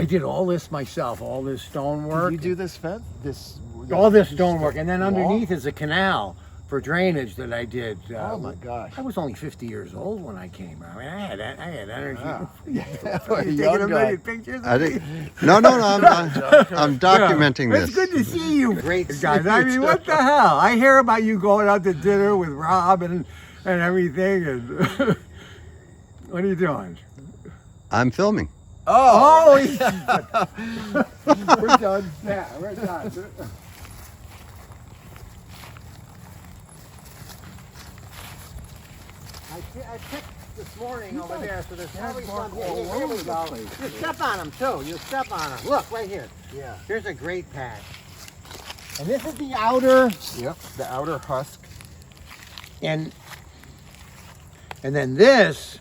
I did all this myself, all this stonework. Did you do this fence? all this stonework, and then underneath is a canal for drainage that I did. Oh my gosh! I was only 50 years old when I came. I mean, I had energy. Yeah. You taking a million pictures? I think. No. I'm documenting It's this. good to see you, great guys. I mean, what the hell? I hear about you going out to dinner with Rob and everything. And what are you doing? I'm filming. Oh, we're done. Yeah, we're done. I checked this morning over there, so there's probably some here we go. You step on them too. You step on them. Look right here. Yeah. Here's a great patch. And this is the outer. Yep. The outer husk. And then this,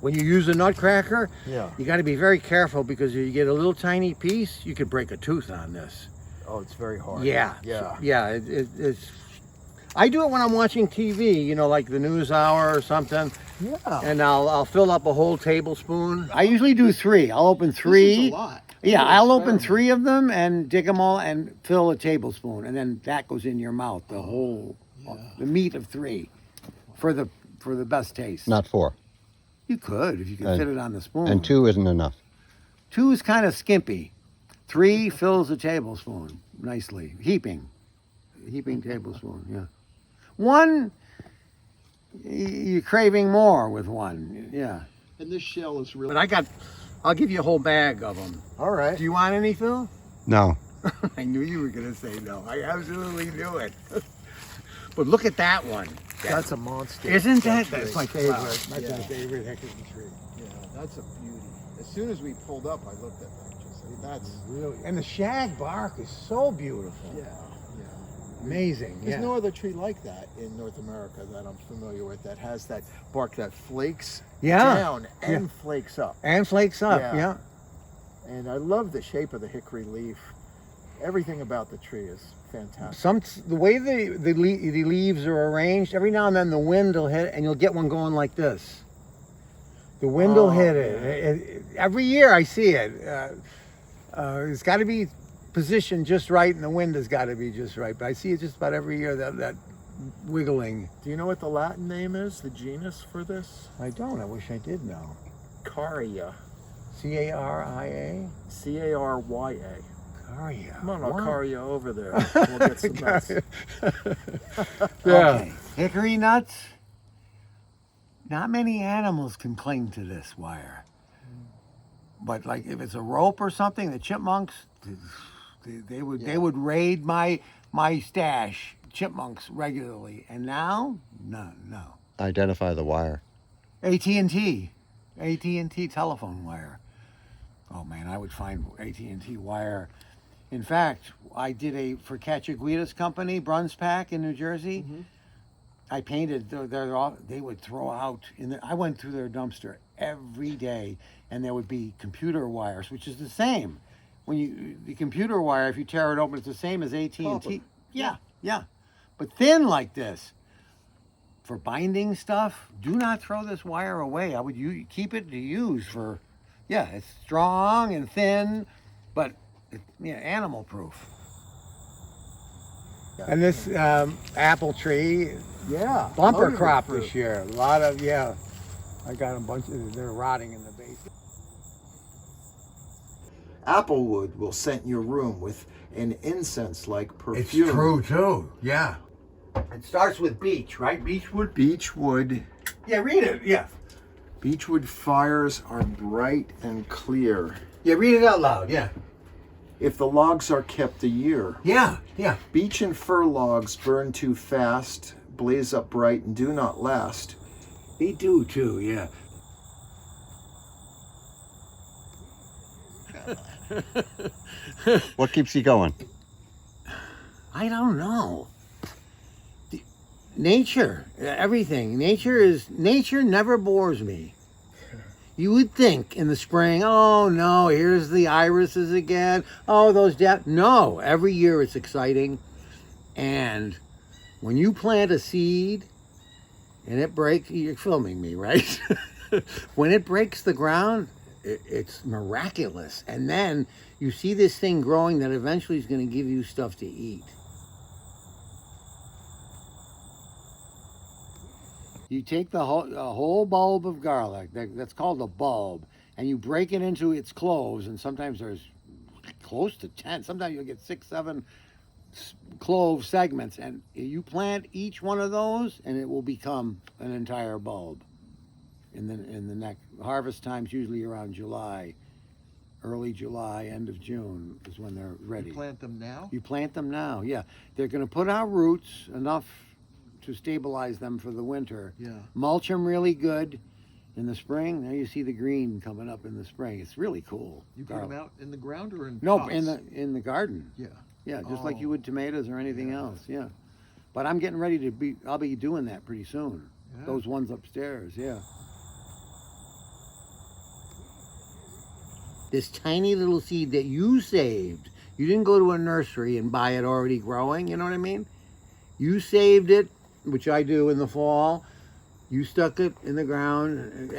when you use a nutcracker, Yeah. you got to be very careful because if you get a little tiny piece, you could break a tooth on this. Oh, it's very hard. Yeah. Yeah. Yeah. It's. I do it when I'm watching TV, you know, like the news hour or something, Yeah. and I'll fill up a whole tablespoon. I usually do 3. I'll open 3. This is a lot. Yeah, I'll open 3 of them and dig them all and fill a tablespoon, and then that goes in your mouth, the whole, the meat of 3, for the best taste. Not 4. You could if you could fit it on the spoon. And 2 isn't enough. 2 is kind of skimpy. 3 fills a tablespoon nicely, heaping tablespoon. Yeah. 1, you're craving more with 1. Yeah. And this shell is really. But I'll give you a whole bag of them. All right. Do you want any, Phil? No. I knew you were going to say no. I absolutely knew it. But look at that one. That's a monster. Isn't that? tree. That's my favorite. Wow. That's my Yeah. favorite heckin' tree. Yeah, that's a beauty. As soon as we pulled up, I looked at that. Just that's Really. And the shag bark is so beautiful. yeah. Amazing. There's Yeah. no other tree like that in North America that I'm familiar with that has that bark that flakes down and flakes up. And flakes up. Yeah. Yeah. And I love the shape of the hickory leaf. Everything about the tree is fantastic. The way the leaves are arranged, every now and then the wind will hit, and you'll get one going like this. The wind will hit it. Every year I see it. It's got to be positioned just right, and the wind has got to be just right. But I see it just about every year, that wiggling. Do you know what the Latin name is, the genus for this? I don't. I wish I did know. Caria. Caria. Carya. Caria. Come on, I'll What? carry you over there. We'll get some nuts. Yeah. Okay. Hickory nuts. Not many animals can cling to this wire. But like if it's a rope or something, the chipmunks, they would raid my stash, chipmunks, regularly. And now, no. Identify the wire. AT&T telephone wire. Oh man, I would find AT&T wire. In fact, I did for Cachaguitas Company, Brunspack in New Jersey. Mm-hmm. I painted they would throw out I went through their dumpster every day, and there would be computer wires, which is the same. The computer wire, if you tear it open, it's the same as AT&T. Copper. Yeah. But thin like this. For binding stuff, do not throw this wire away. I would keep it to use for, it's strong and thin, but animal proof. And this apple tree, bumper loaded with crop fruit. this year. A lot of, I got a bunch they're rotting in the base. Applewood will scent your room with an incense-like perfume. It's true too, yeah. It starts with beech, right? Beechwood? Beechwood. Yeah, read it, yeah. Beechwood fires are bright and clear. Yeah, read it out loud, yeah. If the logs are kept a year. Yeah. Beech and fir logs burn too fast, blaze up bright, and do not last. They do too, yeah. What keeps you going? I don't know. Nature, everything. Nature never bores me. You would think in the spring, oh no, here's the irises again. Oh, those no, every year it's exciting. And when you plant a seed and it breaks, you're filming me, right? When it breaks the ground, it's miraculous. And then you see this thing growing that eventually is going to give you stuff to eat. You take the whole bulb of garlic, that's called a bulb, and you break it into its cloves, and sometimes there's close to 10. Sometimes you'll get 6, 7 clove segments, and you plant each one of those, and it will become an entire bulb. In the next harvest time's usually around July, early July, end of June is when they're ready. You plant them now? You plant them now, yeah. They're going to put out roots enough to stabilize them for the winter. Yeah. Mulch them really good in the spring. Now you see the green coming up in the spring. It's really cool. You put them out in the ground or in No, pots? in the garden. Yeah. Yeah, just like you would tomatoes or anything else. Yeah. But I'm getting ready to I'll be doing that pretty soon. Yeah. Those ones upstairs, yeah. This tiny little seed that you saved. You didn't go to a nursery and buy it already growing, you know what I mean? You saved it, which I do in the fall. You stuck it in the ground.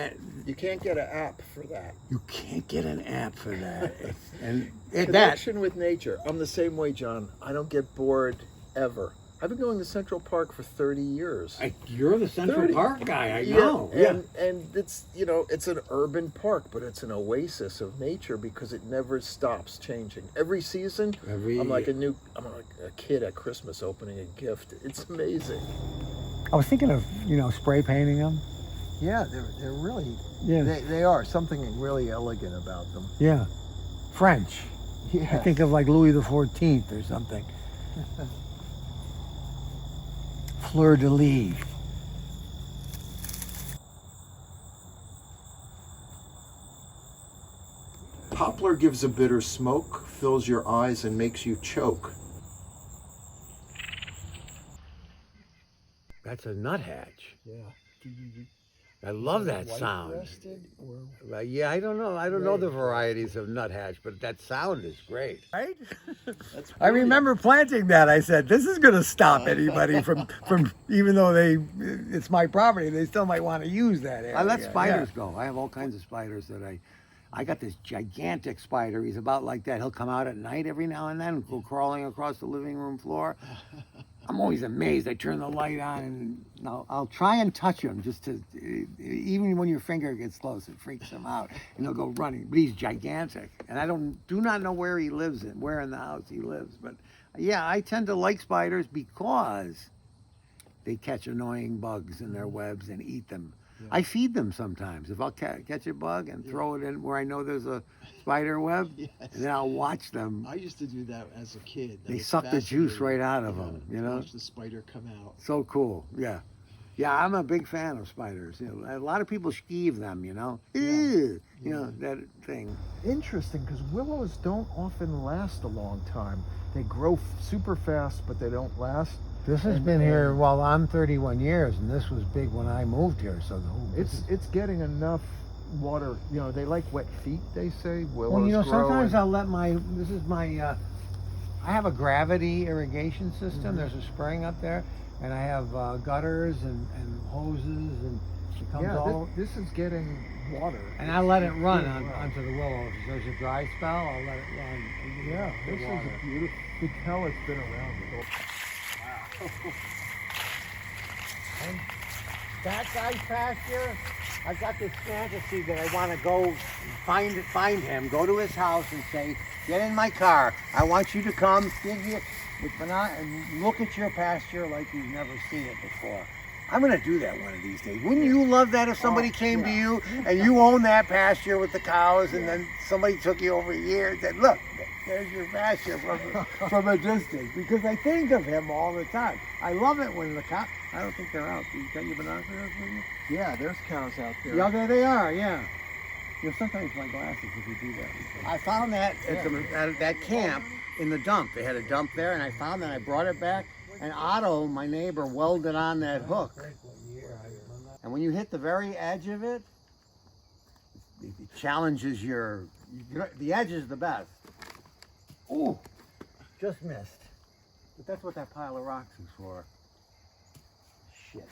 You can't get an app for that. You can't get an app for that. And Connection with nature. I'm the same way, John. I don't get bored ever. I've been going to Central Park for 30 years. You're the Central 30. Park guy, I Yeah, know. Yeah. And it's, it's an urban park, but it's an oasis of nature because it never stops changing. Every season, I'm like I'm like a kid at Christmas opening a gift. It's amazing. I was thinking of, spray painting them. Yeah, they're really, Yeah. they are something really elegant about them. Yeah. French. Yeah. I think of like Louis XIV or something. Fleur de lis. Poplar gives a bitter smoke, fills your eyes and makes you choke. That's a nuthatch. Yeah. I love that sound. Yeah, I don't know. I don't know the varieties of nuthatch, but that sound is great. Right? I remember planting that. I said, this is going to stop anybody from even though it's my property, they still might want to use that area. I let spiders go. I have all kinds of spiders that I got this gigantic spider. He's about like that. He'll come out at night every now and then and go crawling across the living room floor. I'm always amazed. I turn the light on and I'll try and touch him just to, even when your finger gets close, it freaks him out. And he'll go running. But he's gigantic. And I do not know where he lives where in the house he lives. But yeah, I tend to like spiders because they catch annoying bugs in their webs and eat them. Yeah. I feed them sometimes. If I'll catch a bug and throw it in where I know there's a spider web, and then I'll watch them. I used to do that as a kid. They suck the juice right out of them, Watch the spider come out. So cool, yeah. Yeah, I'm a big fan of spiders. A lot of people skeeve them, that thing. Interesting, because willows don't often last a long time. They grow super fast, but they don't last. This has been here, well, I'm 31 years, and this was big when I moved here. So it's getting enough water. They like wet feet, they say. Willows well, sometimes grow I'll let I have a gravity irrigation system. Mm-hmm. There's a spring up there, and I have gutters and hoses, and it comes this is getting water. And I let it run onto the willows. If there's a dry spell, I'll let it run. Yeah, this is a beautiful. You can tell it's been around. And that guy's pasture, I've got this fantasy that I want to go find him, go to his house and say, get in my car. I want you to come and look at your pasture like you've never seen it before. I'm going to do that one of these days. Wouldn't you love that if somebody came to you and you own that pasture with the cows and then somebody took you over here and said, look, there's your pasture from a distance. Because I think of him all the time. I love it when the cows, I don't think they're out. You got your binoculars with you? Yeah, there's cows out there. Yeah, there they are, yeah. Sometimes my glasses if you do that. I found that at that camp in the dump. They had a dump there and I found that. I brought it back. And Otto, my neighbor, welded on that hook. And when you hit the very edge of it, it challenges the edge is the best. Ooh, just missed. But that's what that pile of rocks is for. Shit.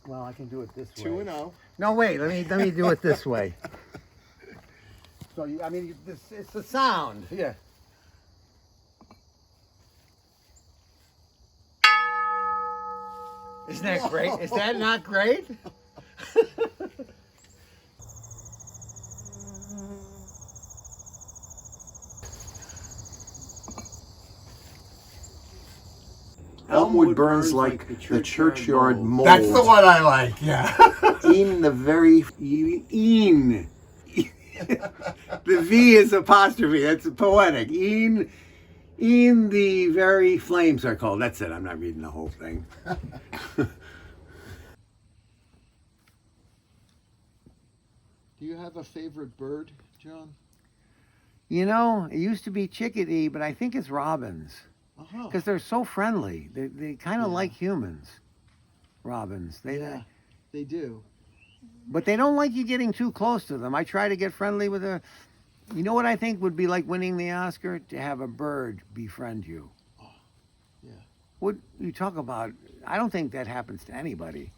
Well, I can do it this way. 2-0. No, wait. Let me do it this way. So I mean, it's the sound. Yeah. Isn't that great? Is that not great? Elmwood burns like the churchyard mold. That's the one I like. Yeah. In the very Een. The V is apostrophe. That's poetic. Een the very flames are cold. That's it. I'm not reading the whole thing. Do you have a favorite bird, John? You know, it used to be chickadee, but I think it's robins Uh-huh. because they're so friendly. They kind of Yeah. like humans. Robins. Yeah, they do. But they don't like you getting too close to them. I try to get friendly with a. You know what I think would be like winning the Oscar? To have a bird befriend you. Yeah. What you talk about? I don't think that happens to anybody.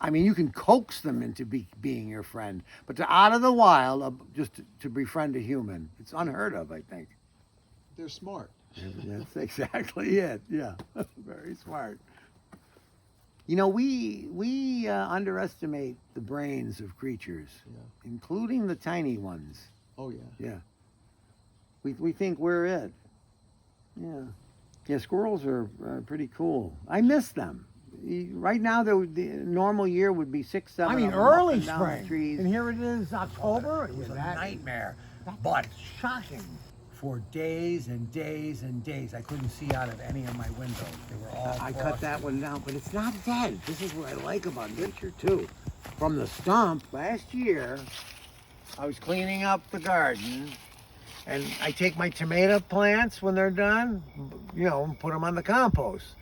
I mean, you can coax them into being your friend, but to out of the wild, just to befriend a human, it's unheard of. I think. They're smart. That's exactly it. Yeah, very smart. You know, we underestimate the brains of creatures, Yeah. including the tiny ones. Oh, yeah. Yeah. We think we're it. Yeah. Yeah, squirrels are pretty cool. I miss them. Right now, the normal year would be 6, 7. I mean, of them early up and down the spring. trees. And here it is, October. It was a That- nightmare. But shocking. For days and days and days, I couldn't see out of any of my windows. They were all I cut frosted. that one down, but it's not dead. This is what I like about nature too. From the stump last year, I was cleaning up the garden, and I take my tomato plants when they're done, you know, and put them on the compost.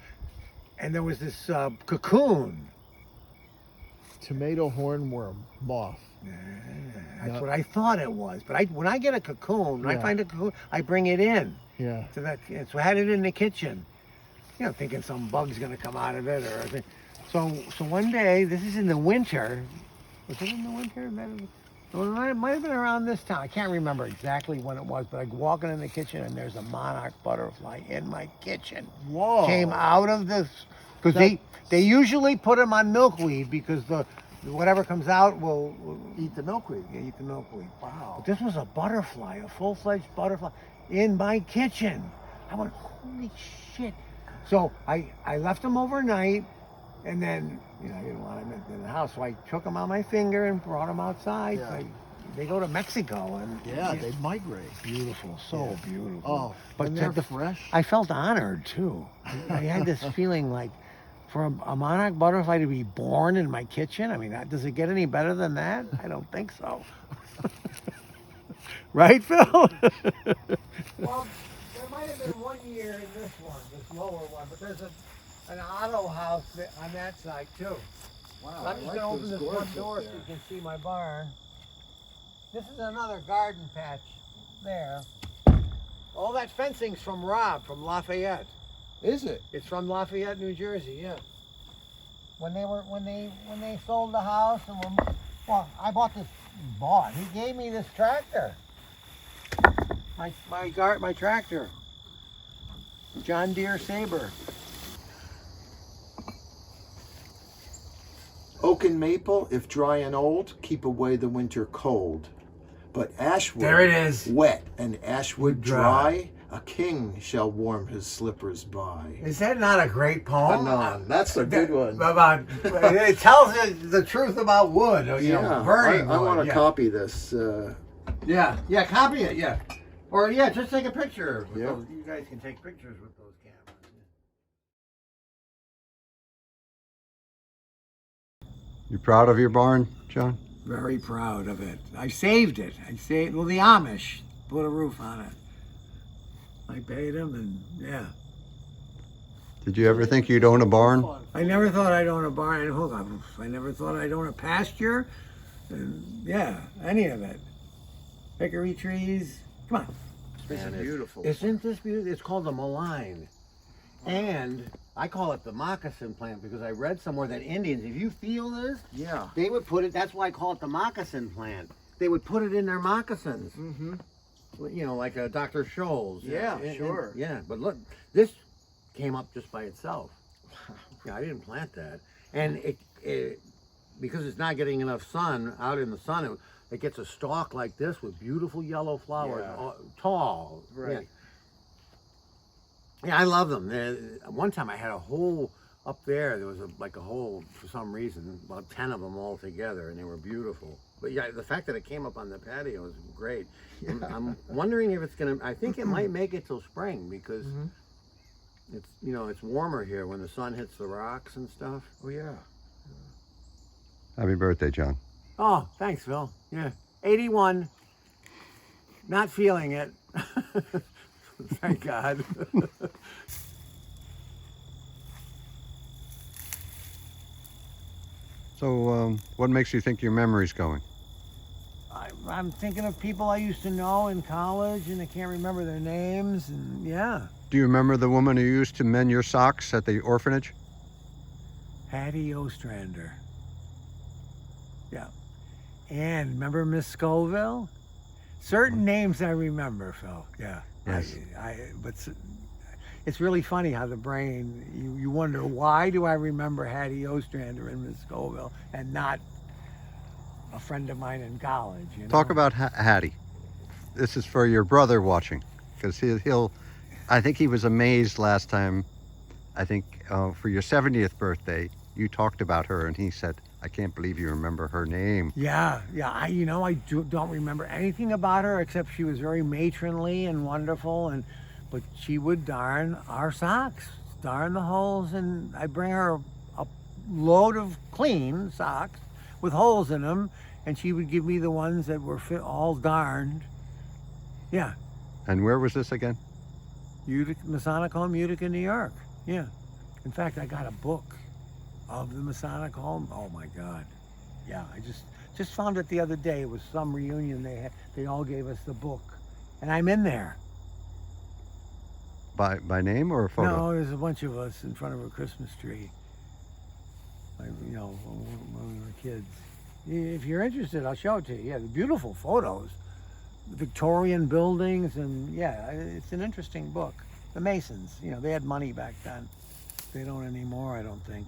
And there was this cocoon. Tomato hornworm moth. That's Yeah. what I thought it was. But when I get a cocoon, when I Yeah. find a cocoon, I bring it in. Yeah. So I had it in the kitchen, you know, thinking some bug's gonna come out of it so one day, this is in the winter. Was it in the winter? Well, it might have been around this time. I can't remember exactly when it was, but I'm walking in the kitchen and there's a monarch butterfly in my kitchen. Whoa. Came out of this because That- they usually put them on milkweed because whatever comes out will Eat the milkweed. yeah, eat the milkweed. Wow. But this was a butterfly, a full-fledged butterfly in my kitchen. I went, holy shit. So I left them overnight, and then, you know, I didn't want them in the house, so I took them on my finger and brought them outside. Yeah. They go to Mexico, and Yeah, they migrate. beautiful, so Yeah. beautiful. Oh, But and they're the- fresh. I felt honored, too. I had this feeling like, for a monarch butterfly to be born in my kitchen, I mean, does it get any better than that? I don't think so. Right, Phil? Well, there might have been one year in this lower one, but there's an auto house on that side too. Wow. I'm just gonna open this front door so you can see my barn. This is another garden patch there. All that fencing's from Rob from Lafayette. Is it? It's from Lafayette, New Jersey. Yeah. When they sold the house and I bought this. He gave me this tractor. My tractor. John Deere Sabre. oak and maple, if dry and old, keep away the winter cold. But ashwood, There it is. wet, and ashwood Dry. dry, a king shall warm his slippers by. Is that not a great poem? Anon. That's a good one. About it tells you the truth about wood. You know, burning I wood. want to yeah. copy this. Yeah, copy it. Yeah, or just take a picture. With Yeah. those. You guys can take pictures with those cameras. You proud of your barn, John? Very proud of it. I saved it. Well, the Amish put a roof on it. I paid them, and yeah. Did you ever think you'd own a barn? I never thought I'd own a barn. Hold on. I never thought I'd own a pasture. And yeah, any of it. Hickory trees. Come on. Man, beautiful. Isn't this beautiful? It's called the mullein. And I call it the moccasin plant because I read somewhere that Indians, if you feel this, Yeah. they would put it, that's why I call it the moccasin plant. They would put it in their moccasins. Mm-hmm. You know, like Dr. Scholl's. Yeah, sure. Yeah, but look, this came up just by itself. Yeah, I didn't plant that. And it because it's not getting enough sun, out in the sun, it gets a stalk like this with beautiful yellow flowers, Yeah. tall. Right. Yeah, I love them. One time I had a hole up there. There was like a hole for some reason, about 10 of them all together, and they were beautiful. But yeah, the fact that it came up on the patio is great. Yeah. I'm wondering if it's gonna. I think it might make it till spring because it's it's warmer here when the sun hits the rocks and stuff. Oh yeah. Happy birthday, John. Oh, thanks, Phil. Yeah, 81. Not feeling it. Thank God. So, what makes you think your memory's going? I'm thinking of people I used to know in college, and I can't remember their names. And yeah, Do you remember the woman who used to mend your socks at the orphanage? Hattie Ostrander. Yeah, and remember Miss Scoville? Certain names I remember, Phil. Yeah. Yes. But it's really funny how the brain, you wonder, why do I remember Hattie Ostrander and Miss Scoville and not a friend of mine in college? You know? Talk about Hattie. This is for your brother watching, because he'll. I think he was amazed last time. I think for your 70th birthday, you talked about her, and he said, "I can't believe you remember her name." Yeah. I don't remember anything about her except she was very matronly and wonderful, but she would darn our socks, darn the holes, and I'd bring her a load of clean socks with holes in them, and she would give me the ones that were all darned. Yeah. And where was this again? Masonic Home, Utica, New York. Yeah. In fact, I got a book of the Masonic Home. Oh my God. Yeah, I just found it the other day. It was some reunion they had. They all gave us the book, and I'm in there. By name or a photo? No, there's a bunch of us in front of a Christmas tree. Like, when we were kids. If you're interested, I'll show it to you. Yeah, the beautiful photos, Victorian buildings, and yeah, it's an interesting book. The Masons, they had money back then. They don't anymore, I don't think.